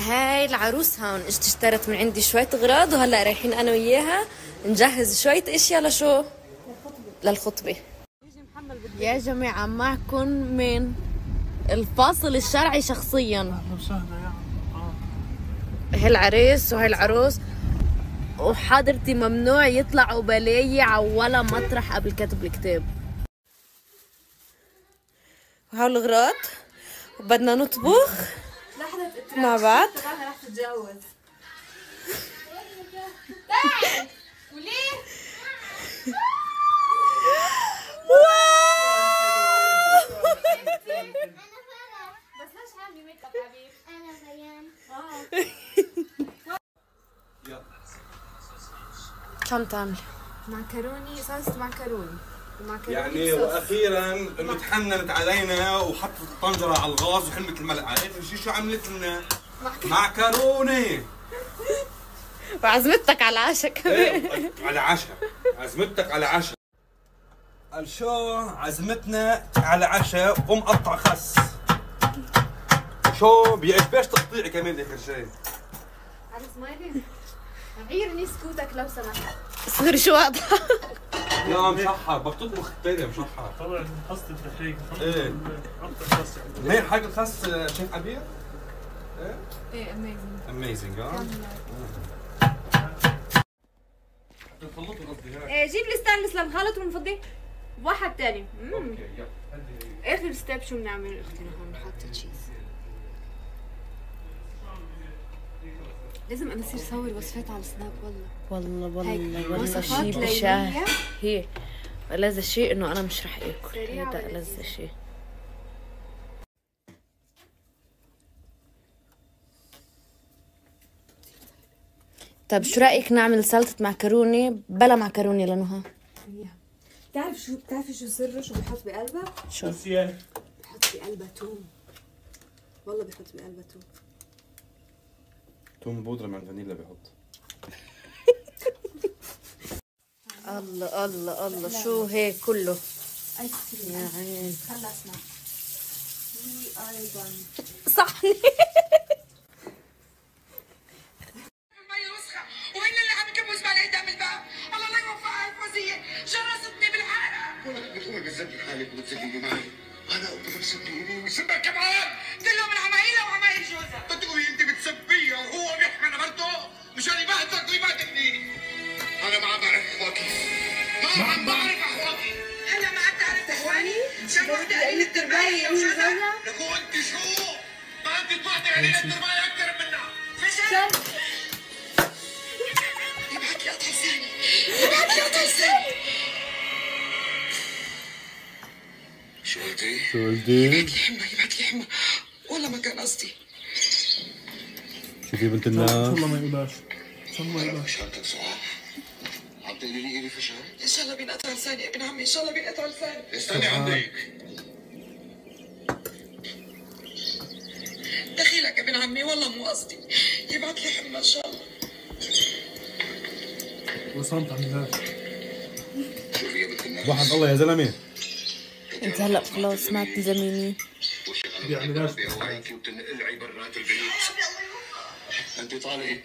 هاي العروس هون اجت اشترت من عندي شوية اغراض، وهلا رايحين انا وياها نجهز شوية اشياء لشو؟ للخطبة. يا جماعة معكم من الفاصل الشرعي شخصيا. اهلا وسهلا. هاي العريس وهاي العروس، وحضرتي ممنوع يطلعوا بلاية على ولا مطرح قبل كتب الكتاب. وهاو الاغراض، وبدنا نطبخ مع بعض. رح تتجوز. وليه؟ بس ليش عاملي ميك اب حبيب؟ انا بيان. كم تعملي؟ معكروني، صلصة معكروني. يعني واخيرا انه تحننت علينا وحطت الطنجره على الغاز وحلمت الملعقه، شو عملت لنا؟ معكرونه. وعزمتك على العشاء كمان. على عشاء، عزمتك على عشاء. قال شو عزمتنا على عشاء ومقطع خس. شو بيعجبش تقطيعي كمان اخر شيء. على سمايلي غيرني سكوتك لو سمحت. سوري شو واضحة. يا مشحر بدك تطبخ الثاني مشحر. طبعا قصد التحريك. ايه هي حاجة الخس شيف عبير؟ ايه اميزنج. جيب لي ستانلس لنخلط ونفضي بواحد تاني. اوكي يلا. اخر ستيب شو بنعمل اختنا هون؟ نحط تشيز. لازم انا اصير صور وصفات على السناب. والله شيء بشاه. هي ألذ شيء انه انا مش رح اكل، هذا ألذ شيء. طب شو رايك نعمل سلطه معكرونه بلا معكرونه لنهى؟ بتعرفي شو سره؟ شو بحط بقلبها؟ شو؟ بحط بقلبها توم. والله بحط بقلبها توم. توم بودرة مع الفانيلا بحط. الله الله الله، شو هيك كله؟ ايس كريم يا عين. خلصنا. في ايضا صحني. المية وسخة وهن اللي عم يكبوا زبالة قدام الباب. الله لا يوفقها الفوزية، جرستني بالحارة. ولك بتقومي بتسبي حالك وبتسبيني معي. انا قلت بتسبيني وسبك كمان. كله من عمايلها وعمايل جوزها. بتقولي انت بتسبيها وهو بيحمل مرته مشان يبهدلك ويبهدلني. انا ما عم بعرف اخواتي. ما عم بعرف اخواتي. هلا ما عم تعرف اخواني؟ شاف وحدة قليلة الترباية وجوزها؟ لكو انت شو؟ ما انت تبعتي قليلة الترباية اكثر منها. فشل؟ يبعت لي قطع لساني. يبعت لي قطع لساني. شو قلتي؟ يبعت لي حمى، يبعت لي حمى. والله ما كان قصدي. شوفي بنت الناس. ان شاء الله ما يقولهاش. ان شاء الله ما يقولهاش. فشلتك صح؟ عم تقولي لي إلي فشل؟ ان شاء الله بينقطع لساني يا ابن عمي، ان شاء الله بينقطع لساني. استني عندك. دخيلك يا ابن عمي، والله مو قصدي. يبعت لي حمى ان شاء الله. وصمت عن ذلك. شوفي يا بنت الناس. واحد الله يا زلمه. انت هلا خلاص ما تلزميني. بيعملهاش. بأوعيكي وبتنقلعي برات البيت. انت طالعي.